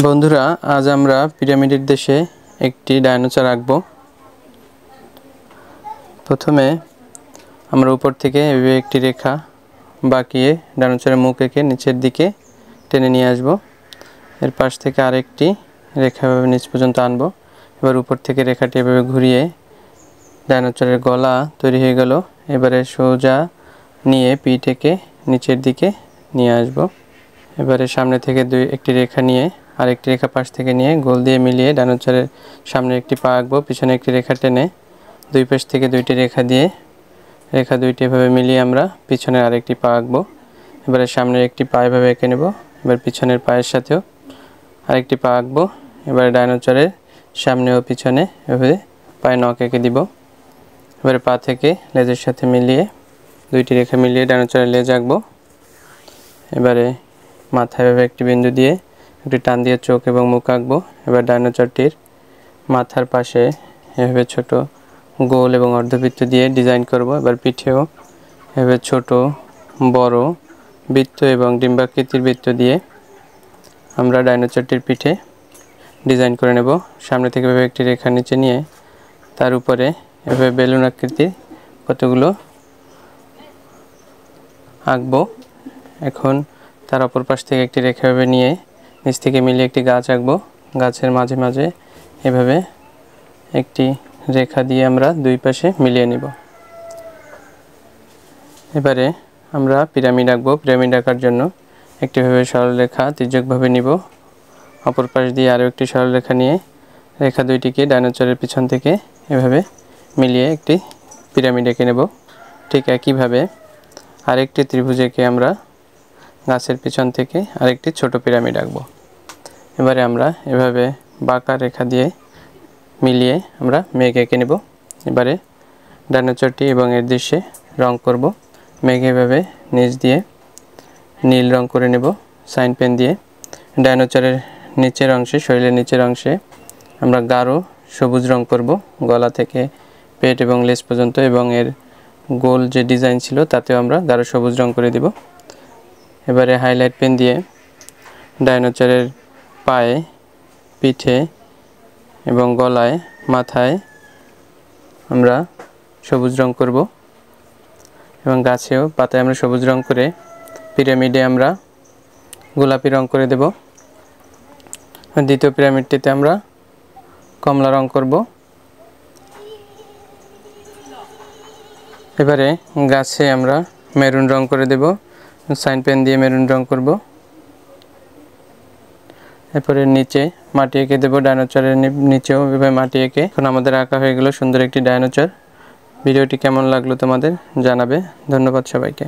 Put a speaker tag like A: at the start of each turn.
A: বন্ধুরা, আজ আমরা পিরামিডের দেশে একটি ডাইনোসর আঁকব। প্রথমে আমরা উপর থেকে এভাবে একটি রেখা বাঁকিয়ে ডাইনোসরের মুখ এঁকে নিচের দিকে টেনে নিয়ে আসব। এর পাশ থেকে আরেকটি রেখা এভাবে নিচ পর্যন্ত আনব। এবার উপর থেকে রেখাটি এভাবে ঘুরিয়ে ডাইনোসরের গলা তৈরি হয়ে গেল। এবারে সোজা নিয়ে পিঠ এঁকে নিচের দিকে নিয়ে আসব। এবারে সামনে থেকে একটি রেখা নিয়ে আরেকটি রেখা পাশ থেকে নিয়ে গোল দিয়ে মিলিয়ে ডাইনোসরের সামনে একটি পা আঁকবো। পিছনে একটি রেখা টেনে দুই পাশ থেকে দুইটি রেখা দিয়ে রেখা দুইটি এভাবে মিলিয়ে আমরা পিছনে আরেকটি পা আঁকবো। এবারে সামনের একটি পা এভাবে এঁকে নেব। এবার পিছনের পায়ের সাথেও আরেকটি পা আঁকবো। এবারে ডাইনোসরের সামনে ও পিছনে এভাবে পায়ে নখ এঁকে দিব। এবারে পা থেকে লেজের সাথে মিলিয়ে দুইটি রেখা মিলিয়ে ডাইনোসরের লেজ আঁকবো। এবারে মাথায় এভাবে একটি বিন্দু দিয়ে একটি টান দিয়ে চোখ এবং মুখ আঁকবো। এবার ডাইনোসরটির মাথার পাশে এভাবে ছোট গোল এবং অর্ধবৃত্ত দিয়ে ডিজাইন করব। এবার পিঠেও এভাবে ছোট বড় বৃত্ত এবং ডিম্বাকৃতির বৃত্ত দিয়ে আমরা ডাইনোসরটির পিঠে ডিজাইন করে নেব। সামনে থেকে এভাবে একটি রেখা নিচে নিয়ে তার উপরে এভাবে বেলুন আকৃতির কতগুলো আঁকবো। এখন তার অপর পাশ থেকে একটি রেখা এভাবে নিয়ে নিচ থেকে মিলিয়ে একটি গাছ আঁকবো। গাছের মাঝে মাঝে এভাবে একটি রেখা দিয়ে আমরা দুই পাশে মিলিয়ে নিব। এবারে আমরা পিরামিড আঁকবো। পিরামিড আঁকার জন্য একটিভাবে সরলরেখা তির্যকভাবে নিব। অপর পাশ দিয়ে আরও একটি সরলরেখা নিয়ে রেখা দুইটিকে ডাইনোসরের পিছন থেকে এভাবে মিলিয়ে একটি পিরামিড এঁকে নেব। ঠিক একইভাবে আরেকটি ত্রিভুজ এঁকে আমরা গাছের পিছন থেকে আরেকটি ছোট পিরামিড আঁকবো। এবারে আমরা এভাবে বাঁকা রেখা দিয়ে মিলিয়ে আমরা মেঘ এঁকে নেব। এবারে ডাইনোসরটি এবং এর দৃশ্যে রং করব। মেঘ এভাবে নিচ দিয়ে নীল রং করে নেব সাইন পেন দিয়ে। ডাইনোসরের নিচের অংশে, শরীরের নিচের অংশে আমরা গাঢ় সবুজ রং করব গলা থেকে পেট এবং লেজ পর্যন্ত, এবং এর গোল যে ডিজাইন ছিল তাতেও আমরা গাঢ় সবুজ রং করে দেব। এবারে হাইলাইট পেন দিয়ে ডাইনোসরের পায়ে, পিঠে এবং গলায়, মাথায় আমরা সবুজ রং করব এবং গাছেও পাতায় আমরা সবুজ রং করে পিরামিডে আমরা গোলাপি রং করে দেব। দ্বিতীয় পিরামিডটিতে আমরা কমলা রং করব। এবারে গাছে আমরা মেরুন রং করে দেব, সাইন পেন দিয়ে মেরুন রং করব। এরপরে নিচে মাটি এঁকে দেবো। ডাইনোসরের নিচেও এভাবে মাটি এঁকে এখন আমাদের আঁকা হয়ে গেল সুন্দর একটি ডাইনোসর। ভিডিওটি কেমন লাগলো তোমাদের জানাবে। ধন্যবাদ সবাইকে।